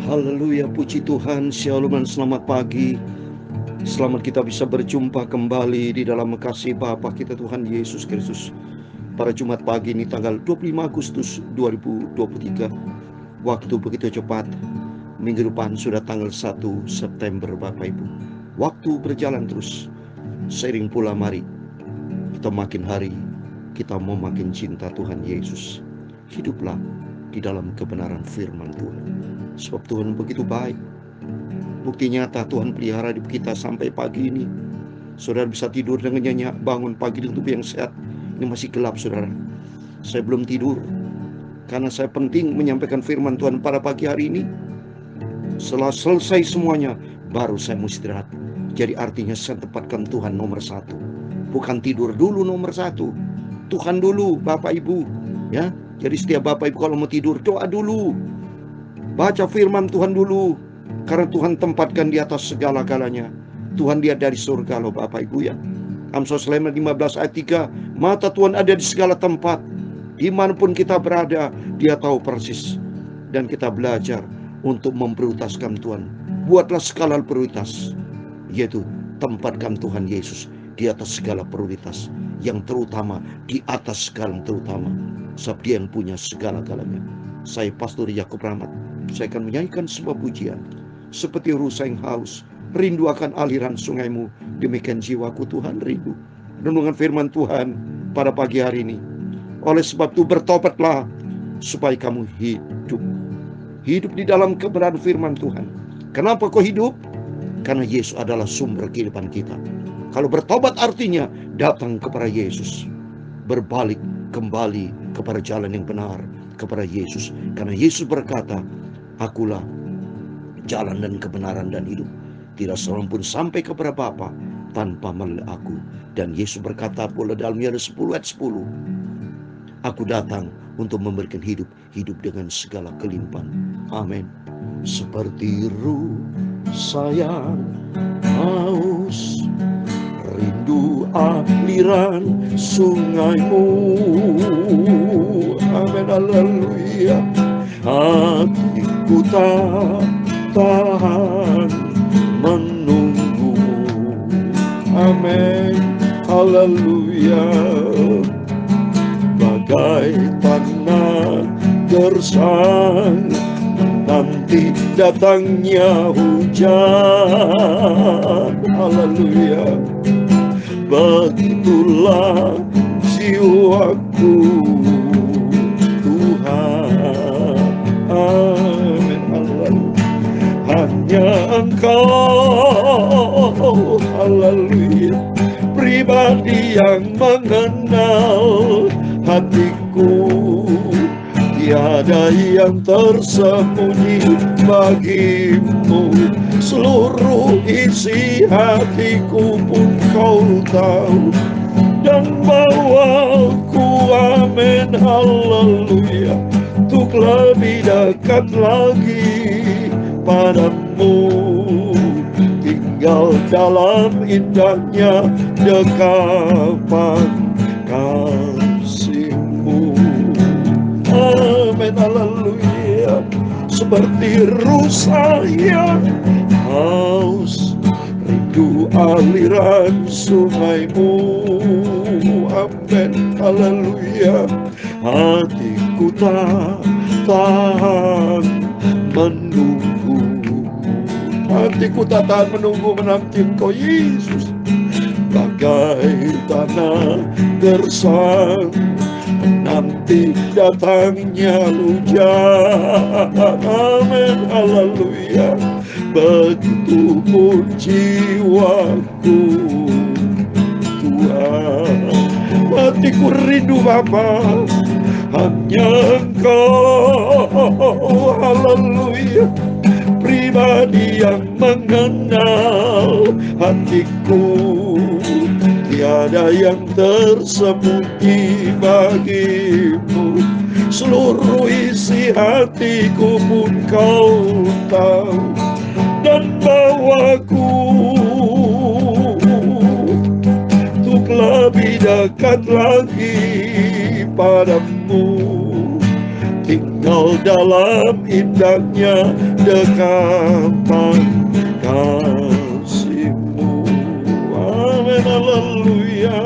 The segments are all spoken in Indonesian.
Haleluya, puji Tuhan, shalom dan selamat pagi. Selamat kita bisa berjumpa kembali di dalam kasih Bapa kita Tuhan Yesus Kristus. Pada Jumat pagi ini tanggal 25 Agustus 2023. Waktu begitu cepat. Minggu depan sudah tanggal 1 September Bapak Ibu. Waktu berjalan terus. Seiring pula mari kita makin hari kita mau makin cinta Tuhan Yesus. Hiduplah di dalam kebenaran firman Tuhan. Sebab Tuhan begitu baik. Bukti nyata Tuhan pelihara hidup kita sampai pagi ini. Saudara bisa tidur dengan nyenyak, bangun pagi dengan tubuh yang sehat. Ini masih gelap saudara. Saya belum tidur karena saya penting menyampaikan firman Tuhan pada pagi hari ini. Setelah selesai semuanya, baru saya mau istirahat. Jadi artinya saya tempatkan Tuhan nomor satu. Bukan tidur dulu nomor satu. Tuhan dulu Bapak Ibu. Ya, jadi setiap Bapak Ibu kalau mau tidur, doa dulu. Baca firman Tuhan dulu. Karena Tuhan tempatkan di atas segala-galanya. Tuhan lihat dari surga loh Bapak Ibu ya. Amsal 15 ayat 3. Mata Tuhan ada di segala tempat. Dimanapun kita berada, Dia tahu persis. Dan kita belajar untuk memprioritaskan Tuhan. Buatlah skala prioritas. Yaitu tempatkan Tuhan Yesus di atas segala prioritas. Yang terutama, di atas segala yang terutama. Sebab Dia yang punya segala-galanya. Saya Pastor Yakub Rahmat. Saya akan menyanyikan sebuah pujian. Seperti rusa yang haus, rindu akan aliran sungaimu. Demikian jiwaku Tuhan rindu. Renungan firman Tuhan pada pagi hari ini. Oleh sebab itu bertobatlah supaya kamu hidup. Hidup di dalam kebenaran firman Tuhan. Kenapa kau hidup? Karena Yesus adalah sumber kehidupan kita. Kalau bertobat artinya datang kepada Yesus. Berbalik kembali kepada jalan yang benar, kepada Yesus. Karena Yesus berkata, Akulah jalan dan kebenaran dan hidup. Tidak seorang pun sampai kepada Bapa tanpa melalui aku. Dan Yesus berkata pula dalam Yohanes 10 ayat 10. Aku datang untuk memberikan hidup dengan segala kelimpahan. Amin. Seperti rusa yang haus, rindu aliran sungaimu. Amin. Haleluya. Hatiku tak tahan menunggu. Amin. Haleluya. Bagai tanah gersang nanti datangnya hujan. Haleluya. Begitulah jiwaku Tuhan. Amin. Haleluya. Hanya Engkau, haleluya, pribadi yang mengenal hatiku. Tiada yang tersembunyi bagimu. Seluruh isi hatiku pun Kau tahu. Dan bawaku, amin, haleluya, untuk lebih dekat lagi padamu. Tinggal dalam indahnya dekapan kasih-Mu. Amin, haleluya. Seperti rusa yang haus, rindu aliran sungaimu. Amin, haleluya. Hatiku tak tahan menunggu. Hatiku tak tahan menunggu, menanti Engkau Yesus. Bagai tanah gersang nanti datangnya hujan. Amin, haleluya. Begitu pun jiwaku Tuhan. Hatiku rindu Bapa, hanya Engkau, haleluya, pribadi yang mengenal hatiku. Tiada yang tersembunyi bagimu. Seluruh isi hatiku pun Kau tahu. Dan bawaku untuk lebih dekat lagi padamu. tinggal dalam indahnya dekapan kasih-Mu. Amin, haleluya.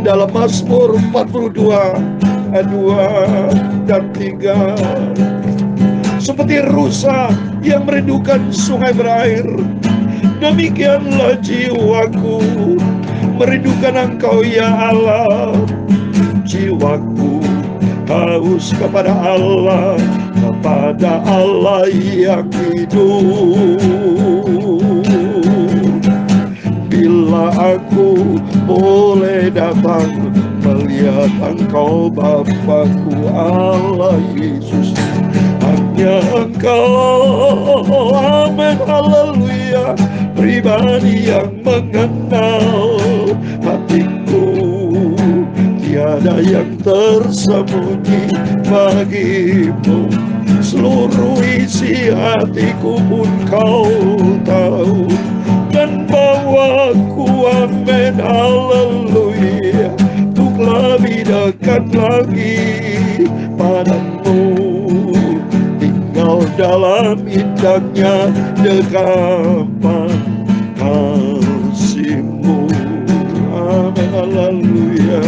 Dalam Mazmur 42 ayat 2 dan 3, seperti rusa yang merindukan sungai berair, demikianlah jiwaku merindukan Engkau ya Allah. Jiwaku haus kepada Allah yang hidup. Bila aku boleh datang melihat Engkau Bapa-Ku Allah Yesus, hanya Engkau, amin, haleluya, pribadi yang mengenal hatiku. Tiada yang tersembunyi bagi-Mu, seluruh isi hatiku pun Kau tahu. Dan bawaku, amin, haleluya, untuk lebih dekat lagi padamu, tinggal dalam indahnya dekapan kasih-Mu. Amin, haleluya.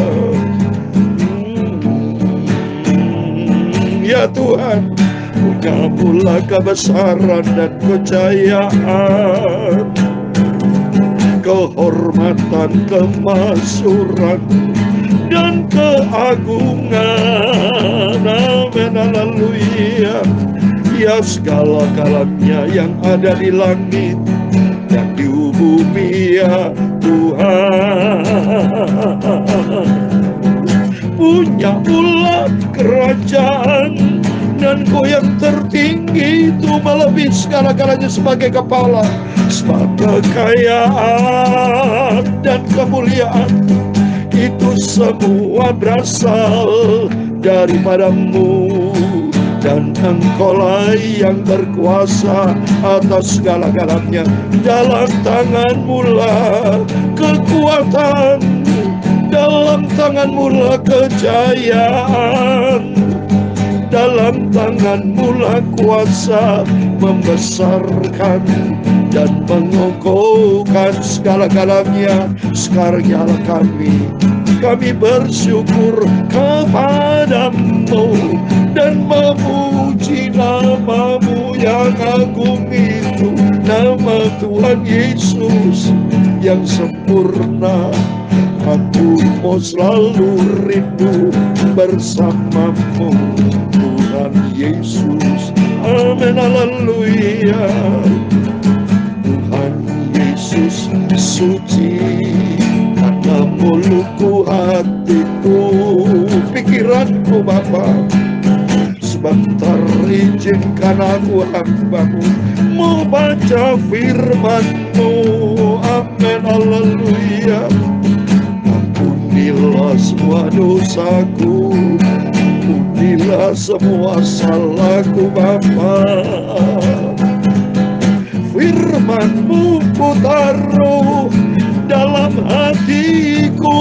Ya Tuhan, Punya pula kebesaran dan kejayaan, kehormatan, kemasyuran, dan keagungan. Amin, haleluya. Ya segala-galanya yang ada di langit dan di bumi, ya Tuhan. Punya pula kerajaan, dan Kau yang tertinggi itu melebihi segala-galanya sebagai kepala. Sebab kekayaan dan kemuliaan itu semua berasal daripada-Mu, dan Engkau-lah yang berkuasa atas segala-galanya. Dalam tangan-Mu lah kekuatan, dalam tangan-Mu lah kejayaan, dalam tangan-Mu lah kuasa membesarkan dan mengokohkan segala-galanya. Sekarang kami bersyukur kepada-Mu dan memuji nama-Mu yang agung itu, nama Tuhan Yesus yang sempurna. Aku mau selalu rindu bersama-Mu, Tuhan Yesus. Amin, haleluya. Tuhan Yesus suci, karena mulutku, hatiku, pikiranku Bapa. Sebentar izinkan aku hamba-Mu membaca firman-Mu. Amin, haleluya. Ampunilah semua dosaku, ampunilah semua salahku Bapa. Firman-Mu ku taruh dalam hatiku.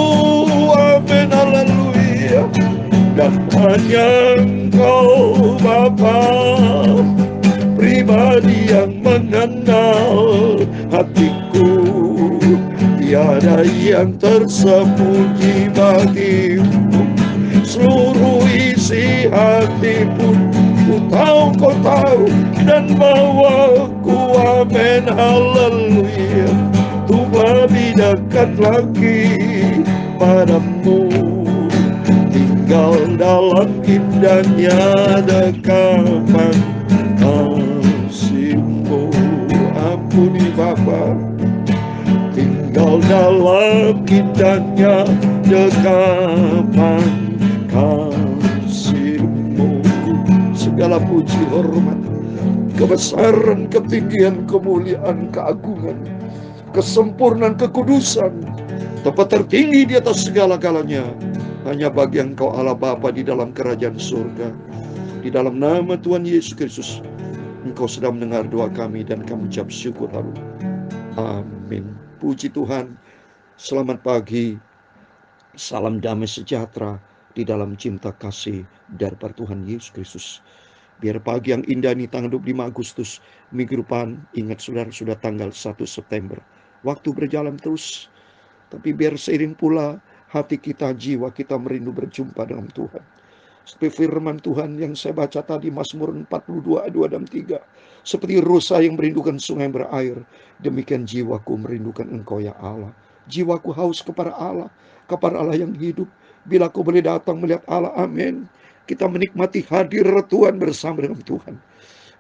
Amin, haleluya. Dan hanya Engkau Bapa, pribadi yang mengenal hatiku. Tiada yang tersembunyi bagi-Mu, seluruh isi hati pun Ku tahu, Kau tahu, dan bawaku. Amin, haleluya, untuk lebih dekat lagi padamu, tinggal dalam indahnya dekapan kasih-Mu. Ampuni Bapa, tinggal dalam indahnya dekapan kasih-Mu. Segala puji, hormat, kebesaran, ketinggian, kemuliaan, keagungan, kesempurnaan, kekudusan, tempat tertinggi di atas segala-galanya hanya bagi Engkau Allah Bapa di dalam kerajaan surga. Di dalam nama Tuhan Yesus Kristus, Engkau sedang mendengar doa kami dan kami ucap syukur harum. Amin. Puji Tuhan. Selamat pagi. Salam damai sejahtera di dalam cinta kasih dari Tuhan Yesus Kristus. Biar pagi yang indah ini tanggal 25 Agustus, minggu depan, ingat saudara, sudah tanggal 1 September. Waktu berjalan terus, tapi biar seiring pula hati kita, jiwa kita merindu berjumpa dengan Tuhan. Seperti firman Tuhan yang saya baca tadi, Mazmur 42, 2 dan 3. Seperti rusa yang merindukan sungai berair, demikian jiwaku merindukan Engkau ya Allah. Jiwaku haus kepada Allah yang hidup. Bila aku boleh datang melihat Allah, amin. Kita menikmati hadir Tuhan bersama dengan Tuhan.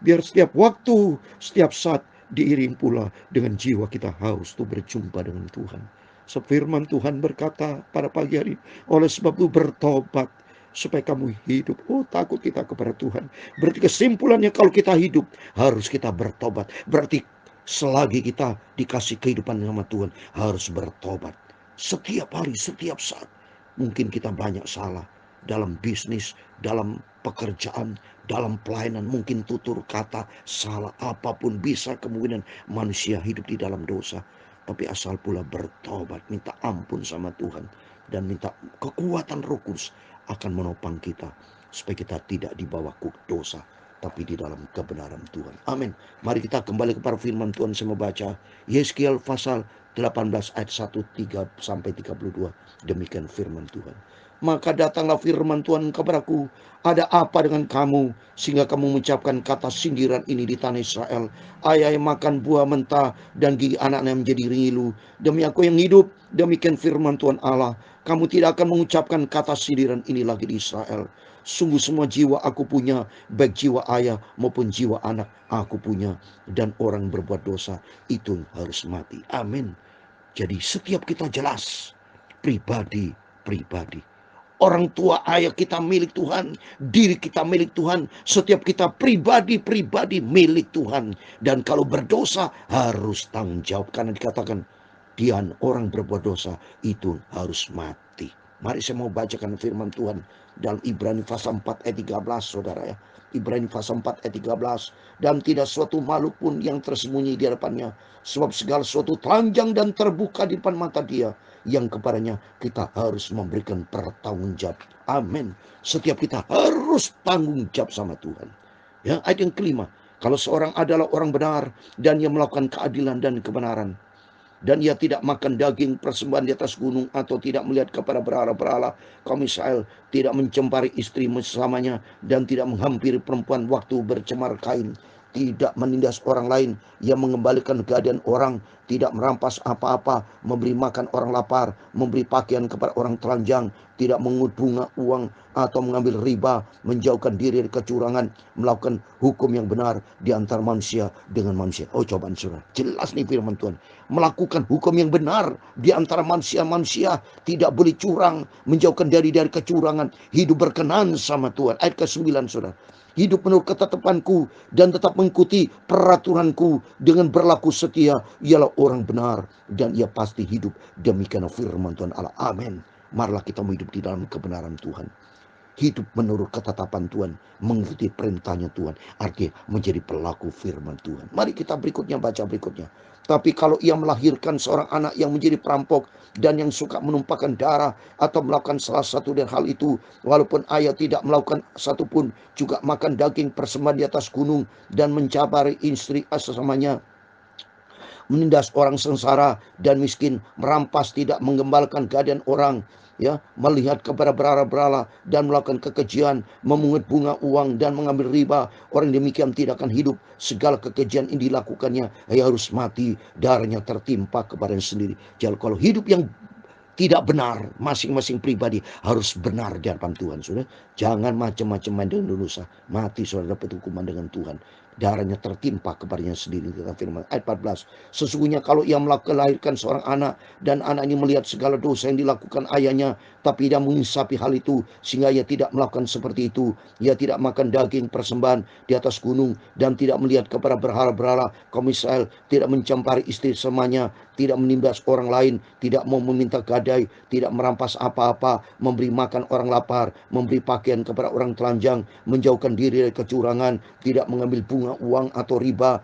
Biar setiap waktu, setiap saat diiring pula dengan jiwa kita haus untuk berjumpa dengan Tuhan. Firman Tuhan berkata pada pagi hari, oleh sebab itu bertobat supaya kamu hidup. Oh, takut kita kepada Tuhan. Berarti kesimpulannya, kalau kita hidup harus kita bertobat. Berarti selagi kita dikasih kehidupan sama Tuhan harus bertobat. Setiap hari, setiap saat. Mungkin kita banyak salah dalam bisnis, dalam pekerjaan, dalam pelayanan, mungkin tutur kata salah, apapun bisa kemungkinan manusia hidup di dalam dosa. Tapi asal pula bertobat, minta ampun sama Tuhan, dan minta kekuatan Roh Kudus akan menopang kita supaya kita tidak dibawa ke dosa, tapi di dalam kebenaran Tuhan. Amin. Mari kita kembali kepada firman Tuhan. Saya membaca Yeskiel pasal 18 ayat 1 3 sampai 32. Demikian firman Tuhan. Maka datanglah firman Tuhan kepadaku, ada apa dengan kamu sehingga kamu mengucapkan kata sindiran ini di tanah Israel? Ayah yang makan buah mentah dan gigi anaknya menjadi ngilu. Demi aku yang hidup, demikian firman Tuhan Allah, kamu tidak akan mengucapkan kata sindiran ini lagi di Israel. Sungguh semua jiwa aku punya, baik jiwa ayah maupun jiwa anak aku punya. Dan orang berbuat dosa itu harus mati. Amin. Jadi setiap kita jelas, pribadi. Orang tua ayah kita milik Tuhan, diri kita milik Tuhan, setiap kita pribadi milik Tuhan. Dan kalau berdosa harus tanggung jawab, karena dikatakan dian orang berbuat dosa itu harus mati. Mari saya mau bacakan firman Tuhan dalam Ibrani pasal 4 ayat 13, saudara ya. Ibrani pasal 4 ayat 13. Dan tidak suatu makhluk pun yang tersembunyi di hadapannya, sebab segala sesuatu telanjang dan terbuka di depan mata Dia, yang kepadanya kita harus memberikan pertanggungjawab. Amin. Setiap kita harus tanggung jawab sama Tuhan. Ya, ayat yang kelima. Kalau seorang adalah orang benar dan ia melakukan keadilan dan kebenaran, dan ia tidak makan daging persembahan di atas gunung, atau tidak melihat kepada berhala-berhala kaum Israel, tidak mencemari istri sesamanya, dan tidak menghampiri perempuan waktu bercemar kain, tidak menindas orang lain, yang mengembalikan keadaan orang, tidak merampas apa-apa, memberi makan orang lapar, memberi pakaian kepada orang telanjang, tidak mengut bunga uang atau mengambil riba, menjauhkan diri dari kecurangan, melakukan hukum yang benar di antara manusia dengan manusia. Oh, cobaan saudara, jelas nih firman Tuhan. Melakukan hukum yang benar di antara manusia-manusia, tidak boleh curang, menjauhkan dari kecurangan, hidup berkenan sama Tuhan. Ayat ke-9, saudara. Hidup menurut ketetapanku dan tetap mengikuti peraturanku dengan berlaku setia, ialah orang benar dan ia pasti hidup. Demikian firman Tuhan Allah. Amin. Marilah kita hidup di dalam kebenaran Tuhan. Hidup menurut ketetapan Tuhan, mengikuti perintahnya Tuhan, artinya menjadi pelaku firman Tuhan. Mari kita baca berikutnya. Tapi kalau ia melahirkan seorang anak yang menjadi perampok dan yang suka menumpahkan darah atau melakukan salah satu dari hal itu, walaupun ayah tidak melakukan satupun, juga makan daging persembahan di atas gunung dan mencabari istri sesamanya, menindas orang sengsara dan miskin, merampas, tidak menggembalkan keadaan orang, ya, melihat kepada berhala-berhala dan melakukan kekejian, memungut bunga uang dan mengambil riba, orang demikian tidak akan hidup. Segala kekejian ini dilakukannya, ia harus mati, darahnya tertimpa kepadanya sendiri. Jadi kalau hidup yang tidak benar, masing-masing pribadi harus benar di hadapan Tuhan, saudara. Jangan macam-macam main dengan dosa, mati saudara, dapat hukuman dengan Tuhan. Darahnya tertimpa kepadanya sendiri, kata firman ayat 14. Sesungguhnya kalau ia melahirkan seorang anak dan anaknya melihat segala dosa yang dilakukan ayahnya, tapi dia mengisapi hal itu, sehingga ia tidak melakukan seperti itu, ia tidak makan daging persembahan di atas gunung dan tidak melihat kepada berhala-berhala kaum Israel, tidak mencampari istri semuanya, tidak menimdas orang lain, tidak mau meminta gadai, tidak merampas apa-apa, memberi makan orang lapar, memberi pakaian kepada orang telanjang, menjauhkan diri dari kecurangan, tidak mengambil bunga bunga uang atau riba,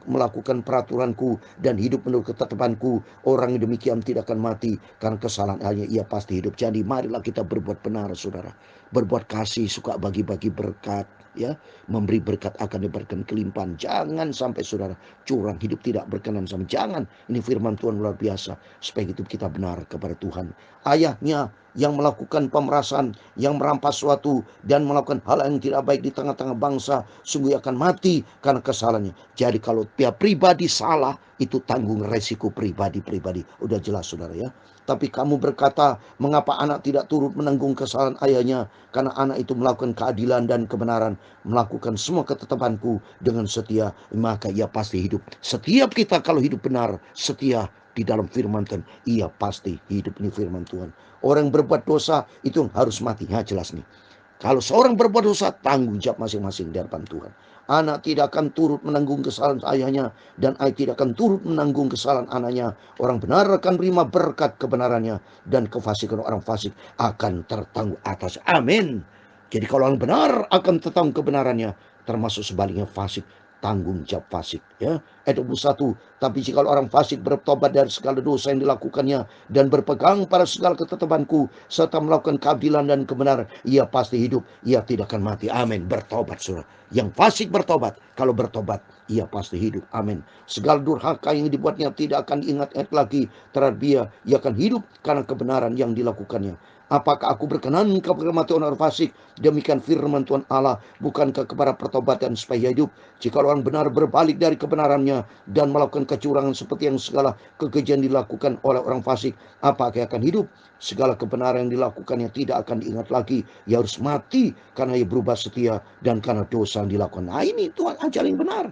melakukan peraturanku dan hidup menurut ketetapanku, orang yang demikian tidak akan mati karena kesalahannya, ia pasti hidup. Jadi marilah kita berbuat benar, saudara. Berbuat kasih, suka bagi-bagi berkat, ya, memberi berkat akan diberikan kelimpahan. Jangan sampai saudara curang, hidup tidak berkenan sama. Jangan. Ini firman Tuhan luar biasa, supaya hidup kita benar kepada Tuhan. Ayahnya yang melakukan pemerasan, yang merampas suatu dan melakukan hal yang tidak baik di tengah-tengah bangsa, sungguh akan mati karena kesalahannya. Jadi kalau pihak pribadi salah, itu tanggung resiko pribadi-pribadi. Udah jelas, saudara, ya. Tapi kamu berkata, mengapa anak tidak turut menanggung kesalahan ayahnya? Karena anak itu melakukan keadilan dan kebenaran, melakukan semua ketetapanku dengan setia, maka ia pasti hidup. Setiap kita kalau hidup benar, setia di dalam firman Tuhan, ia pasti hidup. Ini firman Tuhan. Orang berbuat dosa itu harus mati. Ya, jelas nih. Kalau seorang berbuat dosa, tanggung jawab masing-masing di hadapan Tuhan. Anak tidak akan turut menanggung kesalahan ayahnya, dan ayah tidak akan turut menanggung kesalahan anaknya. Orang benar akan menerima berkat kebenarannya, dan kefasikan orang fasik akan tertanggung atas. Amin. Jadi kalau orang benar akan tertanggung kebenarannya, termasuk sebaliknya fasik, tanggung jawab fasik, ya. Ayat 21. Tapi jika orang fasik bertobat dari segala dosa yang dilakukannya dan berpegang pada segala ketetapanku serta melakukan keadilan dan kebenaran, ia pasti hidup, ia tidak akan mati. Amin. Bertobat, saudara. Yang fasik bertobat, kalau bertobat ia pasti hidup. Amin. Segala durhaka yang dibuatnya tidak akan diingat-ingat lagi terhadap dia. Ia akan hidup karena kebenaran yang dilakukannya. Apakah aku berkenan kepada kematian orang fasik? Demikian firman Tuhan Allah. Bukankah kepada pertobatan supaya hidup? Jika orang benar berbalik dari kebenarannya dan melakukan kecurangan seperti yang segala kekejian dilakukan oleh orang fasik, apakah akan hidup? Segala kebenaran yang dilakukannya tidak akan diingat lagi. Ia harus mati karena ia berubah setia dan karena dosa yang dilakukan. Nah, ini Tuhan ajar yang benar.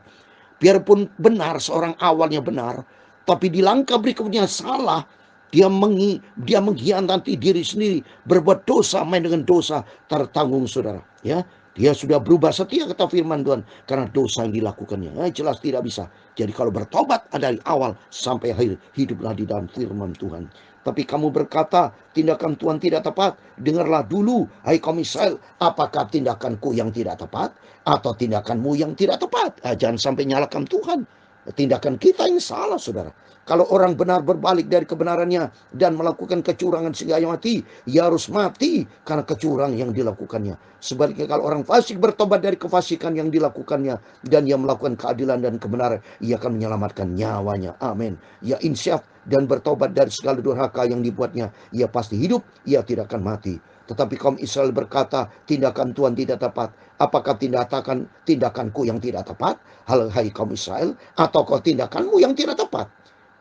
Biarpun benar, seorang awalnya benar, tapi di langkah berikutnya salah. Dia mengkhianati diri sendiri, berbuat dosa, main dengan dosa, tertanggung, saudara. Ya, dia sudah berubah setia, kata firman Tuhan, karena dosa yang dilakukannya. Jelas tidak bisa. Jadi kalau bertobat dari awal sampai akhir, hiduplah di dalam firman Tuhan. Tapi kamu berkata, tindakan Tuhan tidak tepat. Dengarlah dulu, hai kaum Israel, apakah tindakanku yang tidak tepat atau tindakanmu yang tidak tepat? Jangan sampai nyalakan Tuhan. Tindakan kita yang salah, saudara. Kalau orang benar berbalik dari kebenarannya dan melakukan kecurangan sehingga ia mati, ia harus mati karena kecurangan yang dilakukannya. Sebaliknya kalau orang fasik bertobat dari kefasikan yang dilakukannya dan ia melakukan keadilan dan kebenaran, ia akan menyelamatkan nyawanya. Amin. Ia insyaf dan bertobat dari segala durhaka yang dibuatnya, ia pasti hidup, ia tidak akan mati. Tetapi kaum Israel berkata, tindakan Tuhan tidak tepat. Apakah tindakanku yang tidak tepat, hai kaum Israel, atau kau tindakanmu yang tidak tepat?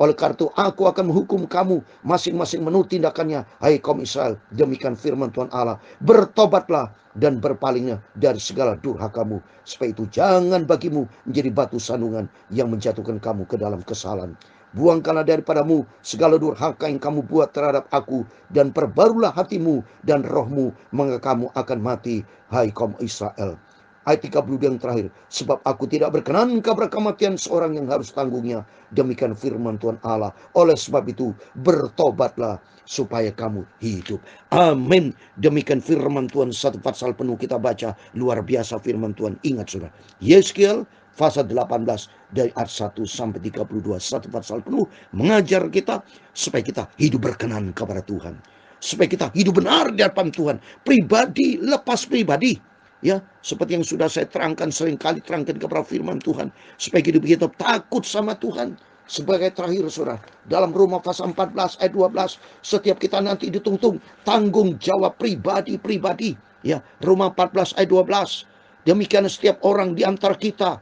Oleh karena itu aku akan menghukum kamu masing-masing menurut tindakannya, hai kaum Israel. Demikian firman Tuhan Allah. Bertobatlah dan berpalinglah dari segala durhakamu, supaya itu jangan bagimu menjadi batu sandungan yang menjatuhkan kamu ke dalam kesalahan. Buangkanlah daripadamu segala durhaka yang kamu buat terhadap aku, dan perbarulah hatimu dan rohmu, maka kamu akan mati, hai kaum Israel. Ayat 32 yang terakhir. Sebab aku tidak berkenan kepada kematian seorang yang harus tanggungnya. Demikian firman Tuhan Allah. Oleh sebab itu bertobatlah supaya kamu hidup. Amin. Demikian firman Tuhan. Satu pasal penuh kita baca. Luar biasa firman Tuhan. Ingat saudara, Yeskiel pasal 18 dari ayat 1 sampai 32. Satu pasal penuh mengajar kita supaya kita hidup berkenan kepada Tuhan. Supaya kita hidup benar di hadapan Tuhan. Pribadi lepas pribadi. Ya, seperti yang sudah saya terangkan, seringkali terangkan kepada firman Tuhan, supaya hidup kita takut sama Tuhan. Sebagai terakhir, saudara, dalam Roma pasal 14 ayat 12, setiap kita nanti dituntun tanggung jawab pribadi-pribadi. Ya, Roma 14 ayat 12. Demikian setiap orang di antara kita,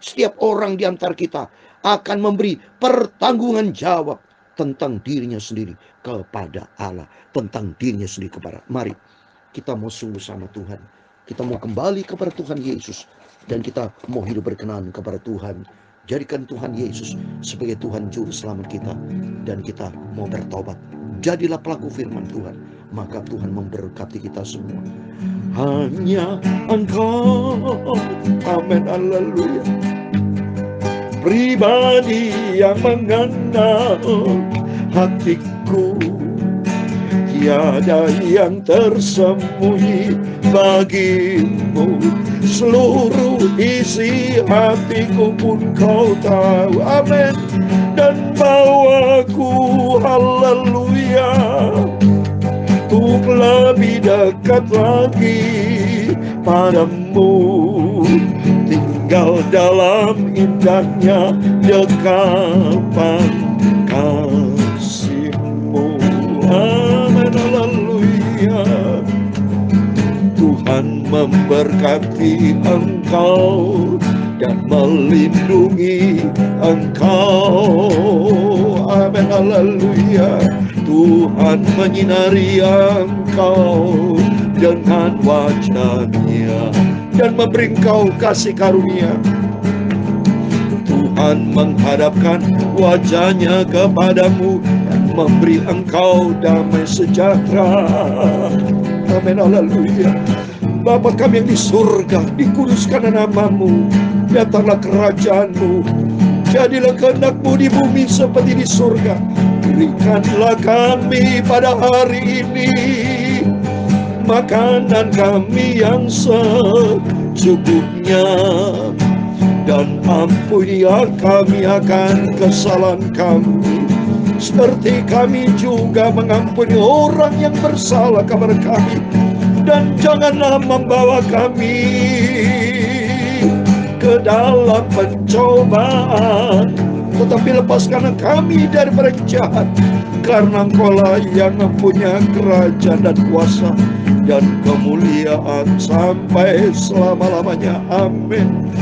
setiap orang di antara kita akan memberi pertanggungan jawab tentang dirinya sendiri kepada Allah, tentang dirinya sendiri kepada. Mari kita mau sungguh sama Tuhan. Kita mau kembali kepada Tuhan Yesus, dan kita mau hidup berkenan kepada Tuhan. Jadikan Tuhan Yesus sebagai Tuhan Juru Selamat kita, dan kita mau bertobat. Jadilah pelaku firman Tuhan, maka Tuhan memberkati kita semua. Hanya Engkau, amin, haleluya, pribadi yang mengenal hatiku, tiada yang tersembunyi bagimu. Seluruh isi hatiku pun kau tahu. Amin. Dan bawaku, haleluya, untuk lebih dekat lagi padamu, tinggal dalam indahnya dekapan kasih-Mu. Amin, haleluya. Tuhan memberkati engkau dan melindungi engkau. Amin, haleluya. Tuhan menyinari engkau dengan wajah-Nya dan memberi engkau kasih karunia. Tuhan menghadapkan wajah-Nya kepadamu dan memberi engkau damai sejahtera. Amin, haleluya. Bapa kami yang di surga, dikuduskan nama-Mu, datanglah kerajaan-Mu, jadilah kehendak-Mu di bumi seperti di surga. Berikanlah kami pada hari ini makanan kami yang secukupnya, dan ampunilah kami akan kesalahan kami, seperti kami juga mengampuni orang yang bersalah kepada kami. Dan janganlah membawa kami ke dalam pencobaan, tetapi lepaskanlah kami daripada jahat, karena Engkau-lah yang mempunyai kerajaan dan kuasa dan kemuliaan sampai selama-lamanya. Amin.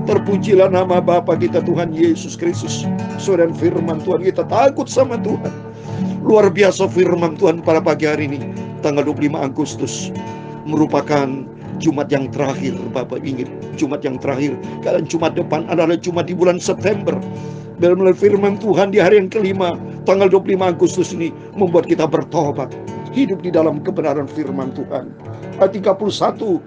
Terpujilah nama Bapa kita Tuhan Yesus Kristus. Saudara, firman Tuhan, kita takut sama Tuhan. Luar biasa firman Tuhan pada pagi hari ini, tanggal 25 Agustus, merupakan Jumat yang terakhir. Bapak ingat, Jumat yang terakhir, kalian Jumat depan adalah Jumat di bulan September. Melalui firman Tuhan di hari yang kelima, tanggal 25 Agustus ini, membuat kita bertobat, hidup di dalam kebenaran firman Tuhan. Ayat 31,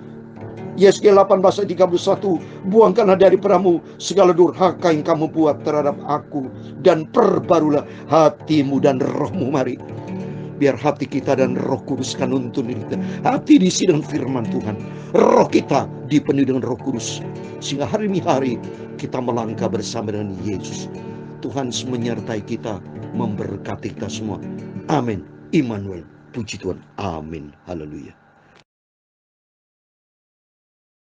Yesaya 18 ayat 31, buangkanlah dari peramu segala durhaka yang kamu buat terhadap aku, dan perbarulah hatimu dan rohmu. Mari, biar hati kita dan Roh Kudus kan nuntun kita. Hati diisi dengan firman Tuhan, roh kita dipenuhi dengan Roh Kudus, sehingga hari demi hari kita melangkah bersama dengan Yesus. Tuhan menyertai kita, memberkati kita semua. Amin. Immanuel, puji Tuhan. Amin. Haleluya.